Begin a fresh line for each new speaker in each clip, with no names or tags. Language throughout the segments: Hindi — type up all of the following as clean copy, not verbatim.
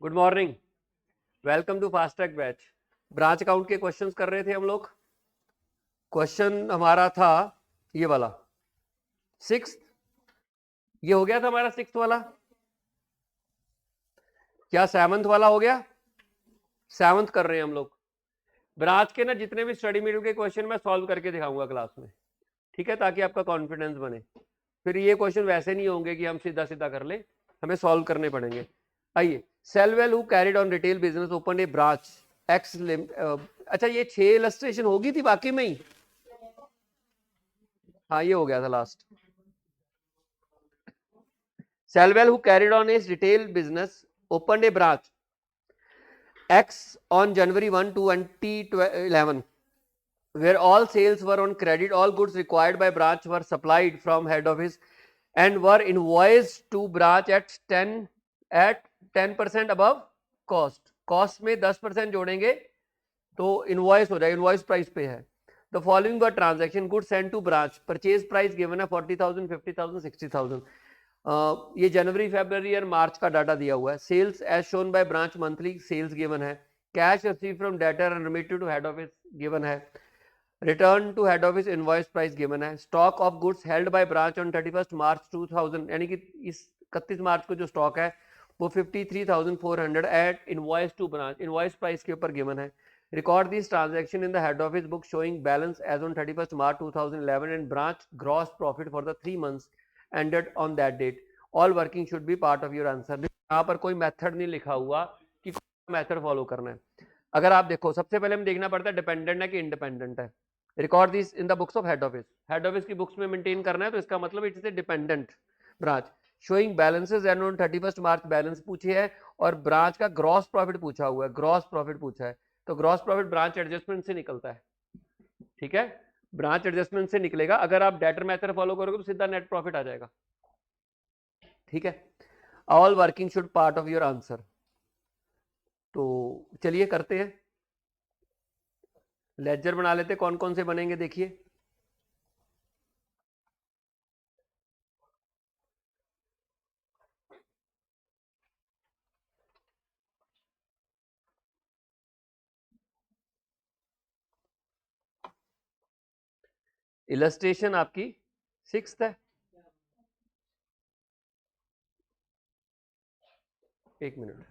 Good morning, welcome to fast track batch. Branch account के क्वेश्चंस कर रहे थे हम लोग। क्वेश्चन हमारा था ये वाला सिक्स, ये हो गया था हमारा सिक्स वाला। क्या सेवंथ वाला हो गया? सेवंथ कर रहे हैं हम लोग। ब्रांच के ना जितने भी स्टडी मटेरियल के क्वेश्चन मैं सॉल्व करके दिखाऊंगा क्लास में, ठीक है, ताकि आपका कॉन्फिडेंस बने। फिर ये क्वेश्चन वैसे नहीं होंगे कि हम सीधा सीधा कर ले, हमें सॉल्व करने पड़ेंगे। आइए, Sellwell who carried on retail business open a branch X अच्छा, ये 6 इलस्ट्रेशन होगी थी बाकी में ही। हाँ, ये हो गया था last. Sellwell who carried on his retail business opened a branch X on January 1, 2011, where all sales were on credit. All goods required by branch were supplied from head office and were invoiced to branch at 10% above cost. Cost में 10% जोड़ेंगे तो इनवॉइस हो जाएगा, इनवॉइस प्राइस पे है। The following were transaction, good send to branch, purchase price given है 40,000, 50,000, 60,000। ये जनवरी, फरवरी और मार्च का डाटा दिया हुआ है। Sales as shown by branch, monthly sales given है। Cash receive from debtor and remitted to head office given है। Return to head office invoice price given है। Stock of goods held by branch on 31 March 2000, यानी कि इस 31 मार्च को जो स्टॉक है वो 53,400 at invoice to branch, invoice price के ऊपर गिवन है। Record these transaction in the head office book showing balance as on 31st March 2011 and branch gross profit for the 3 months ended on that date. All working should be part of your answer. यहाँ पर कोई मेथड नहीं लिखा हुआ कि मेथड फॉलो करना है। अगर आप देखो, सबसे पहले हमें देखना पड़ता है डिपेंडेंट है कि इंडिपेंडेंट है। Record this in the books of head office, head office की बुक्स में मेंटेन करना है, तो इसका मतलब it is a dependent branch. Showing balances and on 31 March balance पूछी है और ब्रांच का ग्रॉस प्रॉफिट पूछा हुआ है, ग्रॉस प्रॉफिट पूछा है, तो ग्रॉस प्रॉफिट ब्रांच एडजस्टमेंट से निकलता है, ठीक है, ब्रांच एडजस्टमेंट से निकलेगा। अगर आप डेटर मेथड फॉलो करोगे तो सीधा नेट प्रॉफिट आ जाएगा, ठीक है। All working should part of your answer. तो चलिए करते हैं, लेजर बना लेते, कौन कौन से बनेंगे देखिए। इलस्ट्रेशन आपकी 6th है, एक मिनट।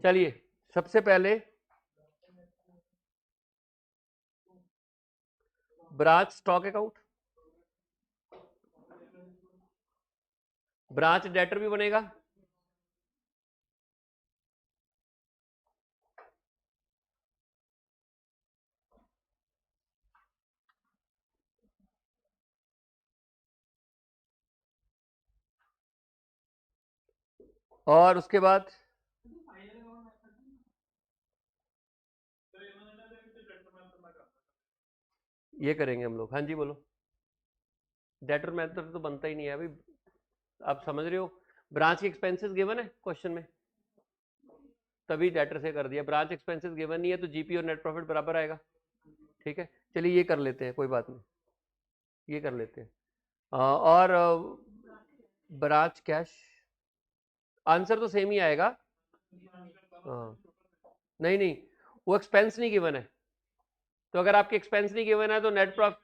चलिए, सबसे पहले branch stock account, branch debtor भी बनेगा, और उसके बाद ये करेंगे हम लोग। हाँ जी बोलो। डेटर मेथड तो बनता ही नहीं है अभी, आप समझ रहे हो। ब्रांच के एक्सपेंसेस गिवन है क्वेश्चन में, तभी डेटर से कर दिया। ब्रांच एक्सपेंसेस गिवन नहीं है तो जीपी और नेट प्रॉफिट बराबर आएगा, ठीक है। चलिए ये कर लेते हैं, कोई बात नहीं, ये कर लेते हैं। और ब्रांच कैश, आंसर तो सेम ही आएगा। हाँ, नहीं नहीं, वो एक्सपेंस नहीं गिवन है, तो अगर आपके एक्सपेंस नहीं गिवन है तो नेट प्रॉफिट,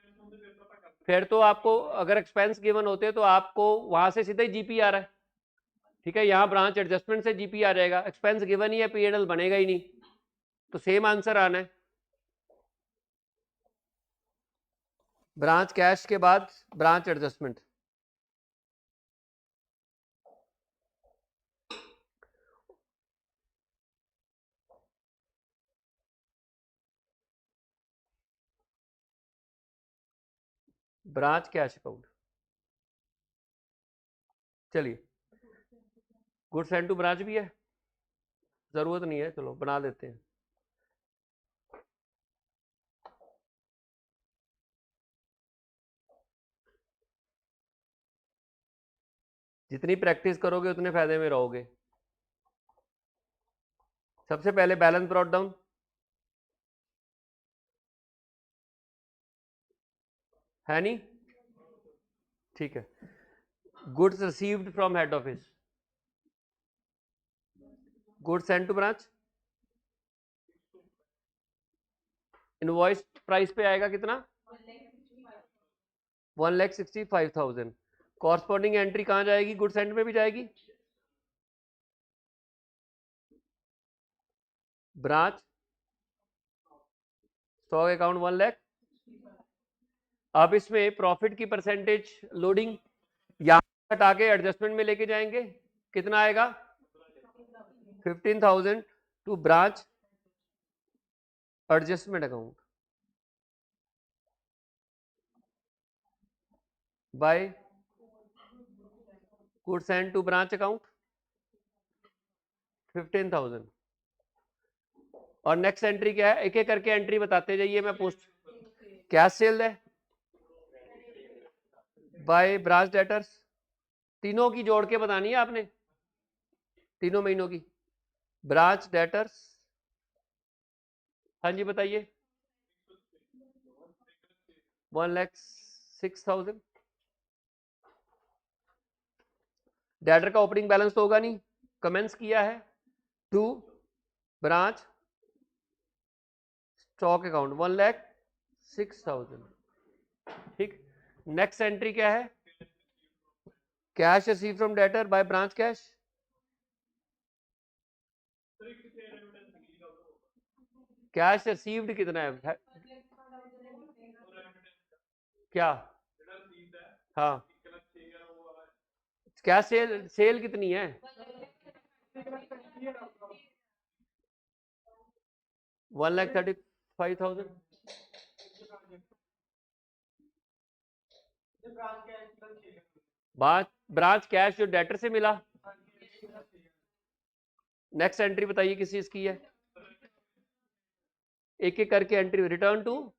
फिर तो आपको अगर एक्सपेंस गिवन होते तो आपको वहां से सीधा ही जीपी आ रहा है, ठीक है। यहाँ ब्रांच एडजस्टमेंट से जीपी आ जाएगा, एक्सपेंस गिवन ही है, पीएनएल बनेगा ही नहीं, तो सेम आंसर आना है। ब्रांच कैश के बाद branch adjustment, branch cash account. चलिए, गुड्स एंड टू ब्रांच भी है, जरूरत नहीं है, चलो बना देते हैं। जितनी प्रैक्टिस करोगे उतने फायदे में रहोगे। सबसे पहले बैलेंस ब्रॉट डाउन, है नहीं? ठीक है। Goods received from head office, goods send to branch, invoice price पे आएगा कितना? 1,65,000। कॉरस्पॉन्डिंग एंट्री कहां जाएगी? गुड्स सेंड में भी जाएगी। Branch stock account 1 lakh. अब इसमें प्रॉफिट की परसेंटेज लोडिंग यहां हटा के एडजस्टमेंट में लेके जाएंगे, कितना आएगा? 15,000 to branch adjustment account by goods send to branch account 15,000। और नेक्स्ट एंट्री क्या है? एक एक करके एंट्री बताते जाइए, मैं पोस्ट कैश सेल है बाय ब्रांच डेटर्स, तीनों की जोड़ के बतानी है आपने, तीनों महीनों की। ब्रांच डेटर्स, हाँ जी बताइए। 1,06,000। डेटर का ओपनिंग बैलेंस तो होगा नहीं, कमेंस किया है टू ब्रांच स्टॉक अकाउंट 1,06,000। ठीक। नेक्स्ट एंट्री क्या है? Cash receive from debtor by branch cash, cash received कितना है? क्या? हाँ, क्या सेल, सेल कितनी है? 1,35,000। ब्रांच कैश जो डेटर से मिला। नेक्स्ट एंट्री बताइए किस चीज की है? एक एक करके एंट्री। रिटर्न टू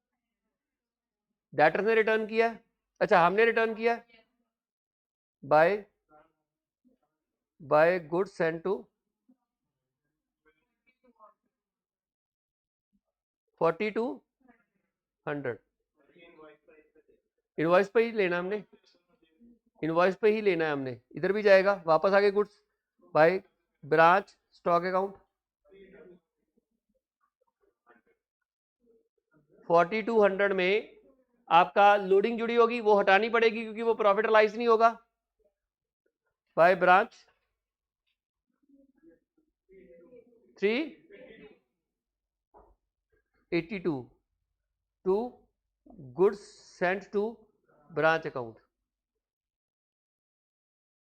डेटर ने रिटर्न किया, अच्छा हमने रिटर्न किया by goods send to 4,200। Invoice पे ही लेना हमने, इनवॉइस पे ही लेना है हमने, इधर भी जाएगा वापस आगे goods by branch stock account 4,200 में आपका लोडिंग जुड़ी होगी, वो हटानी पड़ेगी क्योंकि वो प्रॉफिट रियलाइज नहीं होगा। By branch 382 to goods sent to branch account.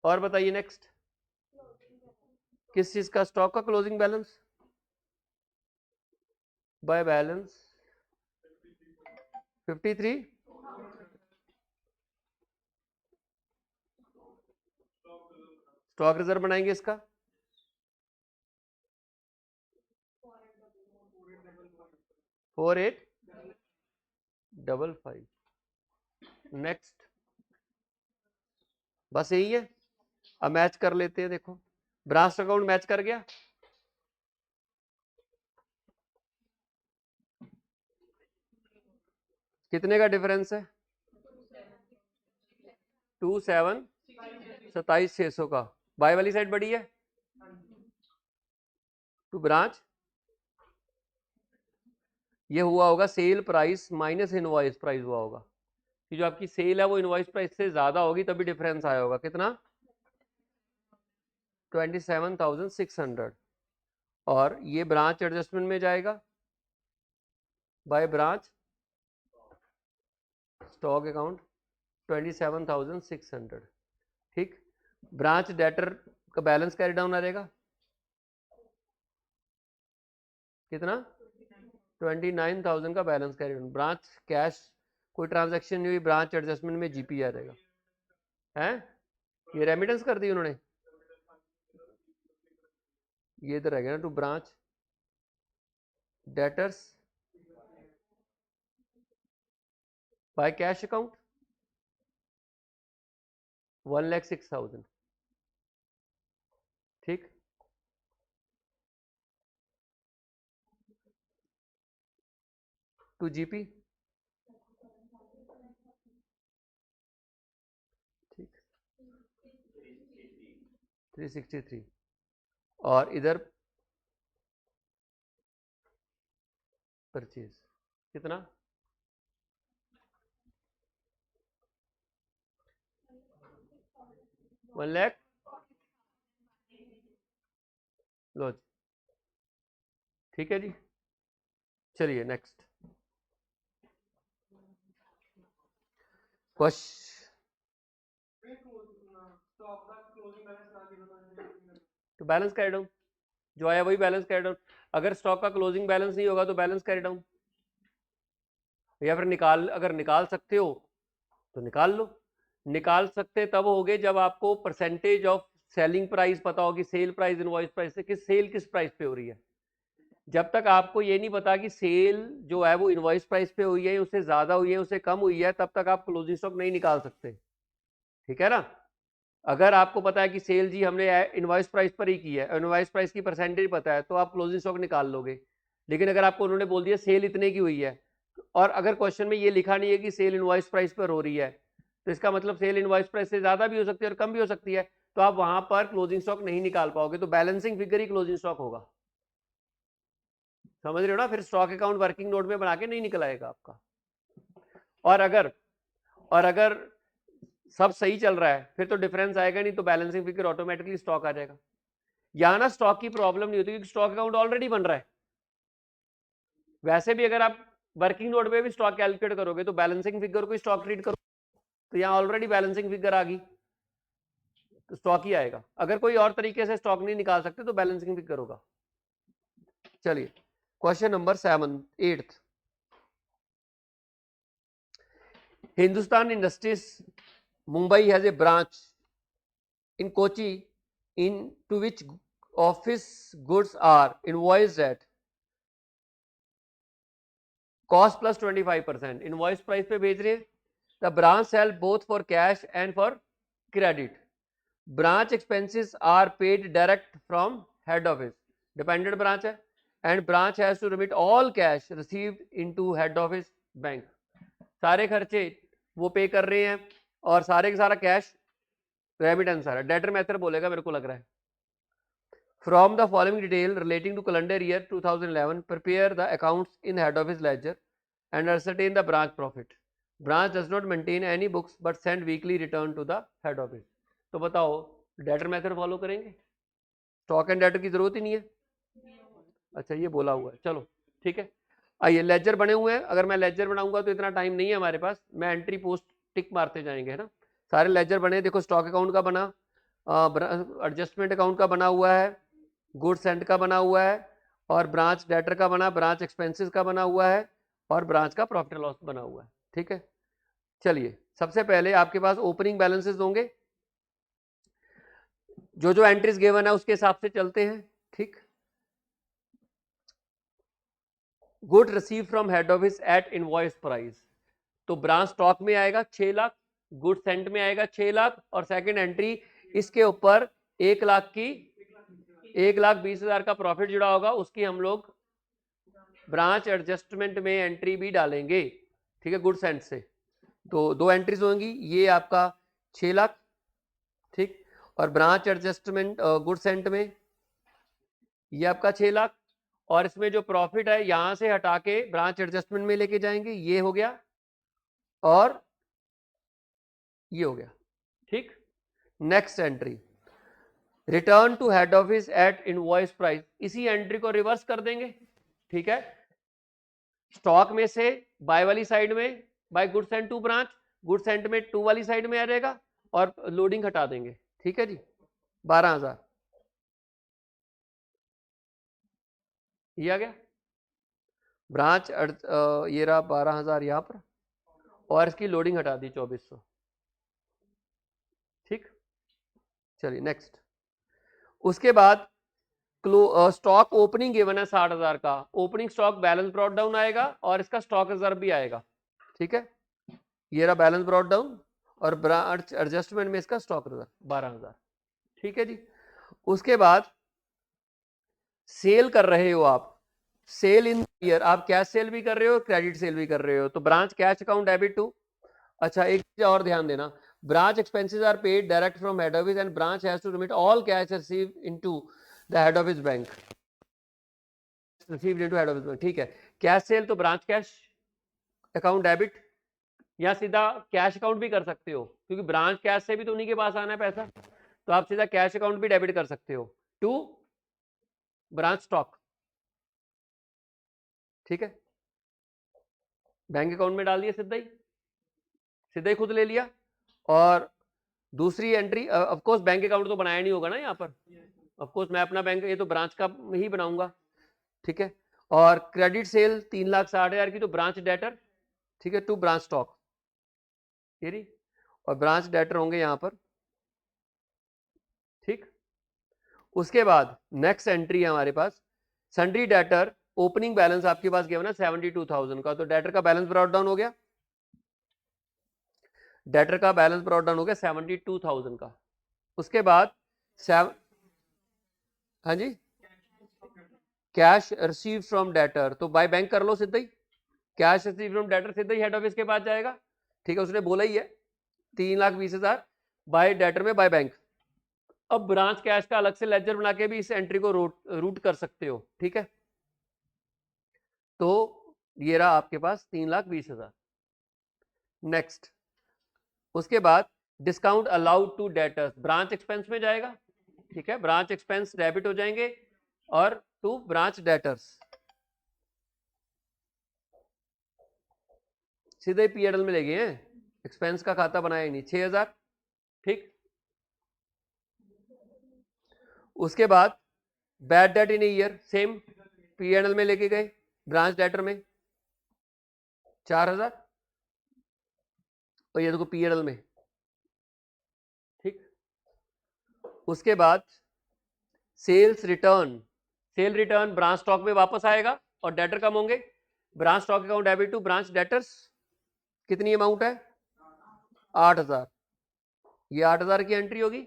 और बताइए नेक्स्ट किस चीज का? स्टॉक का closing balance by balance 53। Stock reserve बनाएंगे इसका 4,855। नेक्स्ट, बस यही है। अब मैच कर लेते हैं, देखो ब्रांच अकाउंट मैच कर गया, कितने का डिफरेंस है? 27,600 का। बाय वाली साइड बड़ी है टू ब्रांच, ये हुआ होगा sale price minus invoice price हुआ होगा, कि जो आपकी सेल है वो इनवॉइस प्राइस से ज्यादा होगी तभी डिफरेंस आया होगा। कितना? 27,600। और ये ब्रांच एडजस्टमेंट में जाएगा बाय ब्रांच स्टॉक अकाउंट 27,600। ठीक। ब्रांच डेटर का बैलेंस कैरी डाउन आ जाएगा कितना? 29,000 का balance carry down. Branch cash कोई ट्रांजैक्शन नहीं हुई, ब्रांच एडजस्टमेंट में जीपी आ जाएगा। है ये रेमिटेंस कर दी उन्होंने, ये इधर रहेगा ना, to branch debtors by cash account 1,06,000, ठीक। टू जीपी, ठीक, 363, और इधर परचेज कितना, 1 लाख, लो जी, ठीक है जी। चलिए नेक्स्ट क्वेश्चन। तो बैलेंस कैरी डाउन जो आया वही बैलेंस कैरी डाउन। अगर स्टॉक का क्लोजिंग बैलेंस नहीं होगा तो बैलेंस कैरी डाउन, या फिर निकाल, अगर निकाल सकते हो तो निकाल लो। निकाल सकते तब होगे जब आपको परसेंटेज ऑफ सेलिंग प्राइस पता हो कि सेल प्राइस इनवॉइस प्राइस से सेल किस प्राइस पे हो रही है। जब तक आपको ये नहीं पता कि सेल जो है वो इनवॉइस प्राइस पे हुई है, उससे ज्यादा हुई है, उससे कम हुई है, तब तक आप क्लोजिंग स्टॉक नहीं निकाल सकते, ठीक है ना। अगर आपको पता है कि सेल जी हमने इनवॉइस प्राइस पर ही की है, इनवॉइस प्राइस की परसेंटेज पता है, तो आप क्लोजिंग स्टॉक निकाल लोगे। लेकिन अगर आपको उन्होंने बोल दिया सेल इतने की हुई है, और अगर क्वेश्चन में ये लिखा नहीं है कि सेल इनवॉइस प्राइस पर हो रही है, तो इसका मतलब सेल इनवॉइस प्राइस से ज्यादा भी हो सकती है और कम भी हो सकती है, तो आप वहां पर क्लोजिंग स्टॉक नहीं निकाल पाओगे। तो बैलेंसिंग फिगर ही क्लोजिंग स्टॉक होगा, समझ रहे हो ना। फिर स्टॉक अकाउंट वर्किंग नोट में बना के नहीं निकल आएगा आपका। और अगर सब सही चल रहा है फिर तो डिफरेंस आएगा नहीं, तो बैलेंसिंग फिगर ऑटोमेटिकली स्टॉक आ जाएगा। यहां ना स्टॉक की प्रॉब्लम नहीं होती क्योंकि स्टॉक अकाउंट ऑलरेडी बन रहा है। वैसे भी अगर आप वर्किंग नोट में भी स्टॉक कैलकुलेट करोगे तो बैलेंसिंग फिगर को स्टॉक ट्रीट करो, तो यहां ऑलरेडी बैलेंसिंग फिगर आ गई, तो स्टॉक ही आएगा। अगर कोई और तरीके से स्टॉक नहीं निकाल सकते तो बैलेंसिंग फिगर होगा। चलिए question number 7, 8th। Hindustan industries Mumbai has a branch in Kochi to which office goods are invoiced at cost plus 25%. Invoice price पे भेज रहे हैं। The branch sell both for cash and for credit. Branch expenses are paid direct from head office. Dependent branch है, and branch has to remit all cash received into head office bank. सारे खर्चे वो पे कर रहे हैं और सारे का सारा कैश रेमिटेंस आ रहा है। डेटर मेथड बोलेगा मेरे को लग रहा है। From the following detail relating to calendar year 2011, prepare the accounts in head office ledger and ascertain the branch profit. Branch does not maintain any books but send weekly return to the head office. तो बताओ डेटर मेथड फॉलो करेंगे, स्टॉक एंड डेटर की जरूरत ही नहीं है। अच्छा ये बोला हुआ है, चलो ठीक है। आइए लेजर बने हुए हैं, अगर मैं लेजर बनाऊंगा तो इतना टाइम नहीं है हमारे पास, मैं एंट्री पोस्ट टिक मारते जाएंगे, है ना। सारे लेजर बने, देखो स्टॉक अकाउंट का बना, एडजस्टमेंट अकाउंट का बना हुआ है, गुड्स एंड का बना हुआ है, और ब्रांच डेटर का बना, ब्रांच एक्सपेंसेस का बना हुआ है, और ब्रांच का प्रॉफिट लॉस बना हुआ है, ठीक है। चलिए सबसे पहले आपके पास ओपनिंग बैलेंसेस होंगे, जो जो एंट्रीज गिवन है उसके हिसाब से चलते हैं, ठीक। Good receive from head office at invoice price, तो ब्रांच स्टॉक में आएगा 6 लाख, गुड सेंट में आएगा 6 लाख, और सेकंड एंट्री इसके ऊपर 1 लाख की 1,20,000 का प्रॉफिट जुड़ा होगा, उसकी हम लोग ब्रांच एडजस्टमेंट में एंट्री भी डालेंगे, ठीक है, गुड सेंट से। तो दो एंट्रीज होंगी, ये आपका 6 लाख, ठीक, और ब्रांच एडजस्टमेंट गुड सेंट में ये आपका 6 लाख, और इसमें जो प्रॉफिट है यहां से हटा के ब्रांच एडजस्टमेंट में लेके जाएंगे, ये हो गया और ये हो गया, ठीक। Next entry return to head office at invoice price, इसी एंट्री को रिवर्स कर देंगे, ठीक है। स्टॉक में से बाय वाली साइड में by good sent to branch, good sent में टू वाली साइड में आ जाएगा, और लोडिंग हटा देंगे, ठीक है जी। 12,000 ये आ गया ब्रांच, ये रहा 12,000 यहां पर, और इसकी लोडिंग हटा दी 2,400, ठीक। चलिए नेक्स्ट, उसके बाद स्टॉक ओपनिंग गिवन है 60,000 का, opening stock balance brought down आएगा और इसका स्टॉक रिजर्व भी आएगा, ठीक है, ये रहा बैलेंस ब्रॉट डाउन और ब्रांच एडजस्टमेंट में इसका स्टॉक रिजर्व 12,000, ठीक है जी। उसके बाद सेल कर रहे हो आप, सेल इन ईयर, आप कैश सेल भी कर रहे हो क्रेडिट सेल भी कर रहे हो, तो branch cash account debit to, अच्छा एक चीज और ध्यान देना, branch expenses are paid direct from head office and branch has to remit all cash received into the head office bank, received into head office bank, ठीक है। कैश सेल तो ब्रांच कैश अकाउंट डेबिट, या सीधा कैश अकाउंट भी कर सकते हो क्योंकि ब्रांच कैश से भी तो उन्हीं के पास आना है पैसा, तो आप सीधा कैश अकाउंट भी डेबिट कर सकते हो टू ब्रांच स्टॉक, ठीक है, बैंक अकाउंट में डाल दिया सीधा ही खुद ले लिया। और दूसरी entry of course bank account तो बनाया नहीं होगा ना यहाँ पर, ऑफ कोर्स मैं अपना बैंक ये तो ब्रांच का ही बनाऊंगा, ठीक है। और क्रेडिट सेल 3,60,000 की तो ब्रांच डेटर, ठीक है, टू ब्रांच स्टॉक, और ब्रांच डेटर होंगे यहाँ पर, ठीक। उसके बाद नेक्स्ट एंट्री है हमारे पास सन्ड्री डेटर, ओपनिंग बैलेंस आपके पास गया ना 72,000 का, तो डेटर का बैलेंस ब्रॉट डाउन हो गया, डेटर का बैलेंस ब्रॉट डाउन हो गया 72,000 का। उसके बाद हाँ जी, कैश रिसीव फ्रॉम डेटर, तो बाय बैंक कर लो सीधा ही, कैश रिसीव फ्रॉम डेटर सीधा ही हेड ऑफिस के पास जाएगा, ठीक है, उसने बोला ही है 3,20,000 बाय डेटर में बाय बैंक। अब ब्रांच कैश का अलग से लेजर बना के भी इस एंट्री को रूट कर सकते हो, ठीक है। तो ये रहा आपके पास 3,20,000। नेक्स्ट, उसके बाद discount allowed to debtors, branch expense में जाएगा, ठीक है, ब्रांच एक्सपेंस डेबिट हो जाएंगे और टू ब्रांच डेटर्स सीधे पीएनएल में ले गए हैं, एक्सपेंस का खाता बनाया ही नहीं, 6,000, ठीक। उसके बाद बैड डेट इन ईयर, सेम पीएनएल में लेके गए, ब्रांच डेटर में 4,000 और ये देखो पीएनएल में, ठीक। उसके बाद sales return, sale return branch stock में वापस आएगा और डेटर कम होंगे, branch stock account debit to branch debtors, कितनी अमाउंट है 8,000, ये 8,000 की एंट्री होगी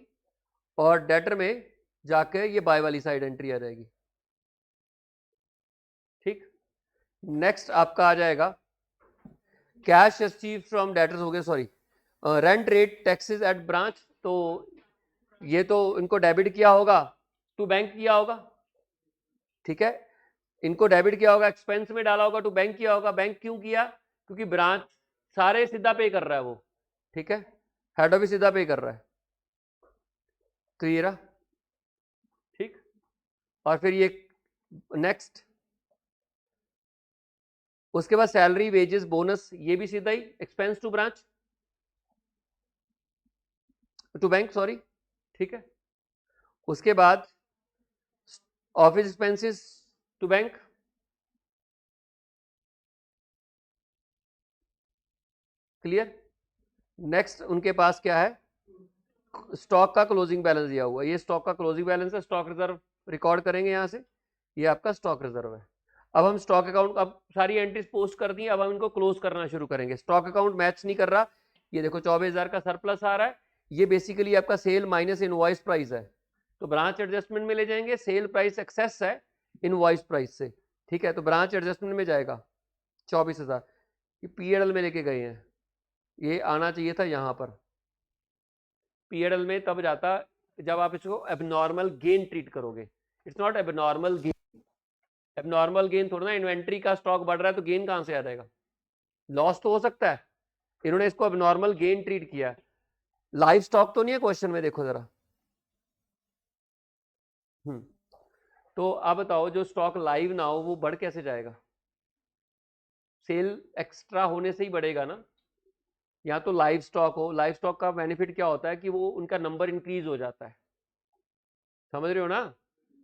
और डेटर में जाके ये बाय वाली साइड एंट्री आ जाएगी, ठीक। नेक्स्ट आपका आ जाएगा कैश रिसीव फ्रॉम डेटर्स, हो गए sorry, rent rate taxes at branch, तो ये तो इनको डेबिट किया होगा टू बैंक किया होगा, ठीक है, इनको डेबिट किया होगा, एक्सपेंस में डाला होगा टू बैंक किया होगा, बैंक क्यों किया, क्योंकि ब्रांच सारे सीधा पे कर रहा है वो, ठीक है, हेड ऑफिस सीधा पे कर रहा है, क्लियर, ठीक। और फिर ये नेक्स्ट, उसके बाद सैलरी वेजेस बोनस, ये भी सीधा ही expense to branch to bank, sorry, ठीक है। उसके बाद office expenses to bank, clear. Next उनके पास क्या है, स्टॉक का क्लोजिंग बैलेंस दिया हुआ है, ये स्टॉक का क्लोजिंग बैलेंस है, स्टॉक रिजर्व रिकॉर्ड करेंगे यहां से, ये आपका स्टॉक रिजर्व है। अब हम स्टॉक अकाउंट, अब सारी एंट्रीज पोस्ट कर दी, अब हम इनको क्लोज करना शुरू करेंगे। स्टॉक अकाउंट मैच नहीं कर रहा, ये देखो 24,000 का सरप्लस आ रहा है, ये बेसिकली आपका सेल माइनस इनवॉइस प्राइस है, तो ब्रांच एडजस्टमेंट में ले जाएंगे, सेल प्राइस एक्सेस है इनवॉइस प्राइस से, ठीक है, तो ब्रांच एडजस्टमेंट में जाएगा 24,000, ये पीएनएल में लेके गए हैं, ये आना चाहिए था यहाँ पर पीएनएल में, तब जाता जब आप इसको एबनॉर्मल गेन ट्रीट करोगे, it's not abnormal gain, abnormal gain थोड़ा ना, इन्वेंट्री का स्टॉक बढ़ रहा है तो गेन कहां से आ जाएगा, लॉस तो हो सकता है, इन्होंने इसको एबनॉर्मल गेन ट्रीट किया है, लाइव स्टॉक तो नहीं है क्वेश्चन में, देखो जरा, तो आप बताओ जो स्टॉक लाइव ना हो वो बढ़ कैसे जाएगा, सेल एक्स्ट्रा होने से ही बढ़ेगा ना, या तो लाइव स्टॉक हो, लाइव स्टॉक का बेनिफिट क्या होता है कि वो उनका नंबर इंक्रीज हो जाता है, समझ रहे हो ना,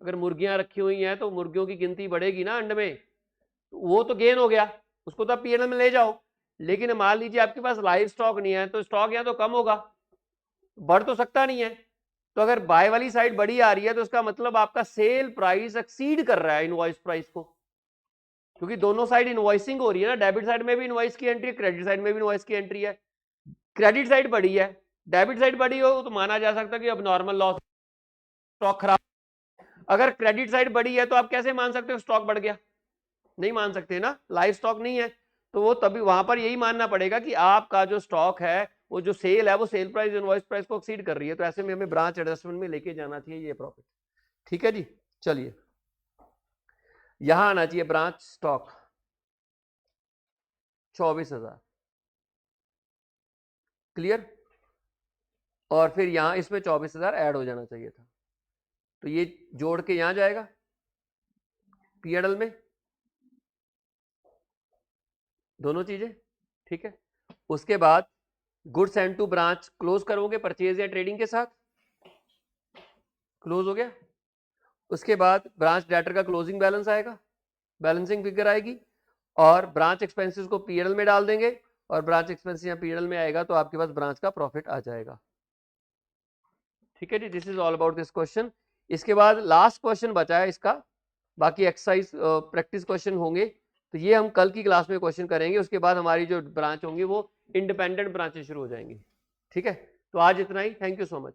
अगर मुर्गियां रखी हुई हैं तो मुर्गियों की गिनती बढ़ेगी ना अंड में, तो वो तो गेन हो गया, उसको तो आप पीएनएल में ले जाओ, लेकिन मान लीजिए आपके पास लाइव स्टॉक नहीं है तो स्टॉक या तो कम होगा, बढ़ तो सकता नहीं है, तो अगर बाय वाली साइड बड़ी आ रही है तो उसका मतलब आपका सेल प्राइस एक्सीड कर रहा है इनवॉइस प्राइस को, क्योंकि दोनों साइड इनवॉइसिंग हो रही है ना, डेबिट साइड में भी इनवॉइस की एंट्री है, क्रेडिट साइड में भी इनवॉइस की एंट्री है। क्रेडिट साइड बड़ी है, डेबिट साइड बड़ी हो तो माना जा सकता है कि अब नॉर्मल लॉस, स्टॉक खराब। अगर क्रेडिट साइड बड़ी है तो आप कैसे मान सकते हो स्टॉक बढ़ गया? नहीं मान सकते ना, लाइव स्टॉक नहीं है। तो वो तभी वहां पर यही मानना पड़ेगा कि आपका जो स्टॉक है, वो जो सेल है, वो सेल प्राइस इनवॉइस प्राइस को एक्सीड कर रही है, तो ऐसे में हमें ब्रांच एडजस्टमेंट में लेके जाना चाहिए ये प्रॉफिट। ठीक है जी, चलिए यहां आना चाहिए ब्रांच स्टॉक 24,000, क्लियर। और फिर यहां इसमें 24,000 ऐड हो जाना चाहिए था, तो ये जोड़ के यहां जाएगा पीएनएल में, दोनों चीजें, ठीक है। उसके बाद goods and to branch close करोगे परचेज या ट्रेडिंग के साथ, क्लोज हो गया। उसके बाद ब्रांच डेटर का क्लोजिंग बैलेंस आएगा, बैलेंसिंग फिगर आएगी, और ब्रांच एक्सपेंसेस को पीएनएल में डाल देंगे, और ब्रांच एक्सपेंसेस यहाँ पीएनएल में आएगा तो आपके पास ब्रांच का प्रॉफिट आ जाएगा। ठीक है जी, this is all about this question. इसके बाद लास्ट क्वेश्चन बचा है इसका, बाकी एक्सरसाइज प्रैक्टिस क्वेश्चन होंगे, तो ये हम कल की क्लास में क्वेश्चन करेंगे। उसके बाद हमारी जो ब्रांच होंगी वो इंडिपेंडेंट ब्रांचेस शुरू हो जाएंगी। ठीक है, तो आज इतना ही, थैंक यू सो मच।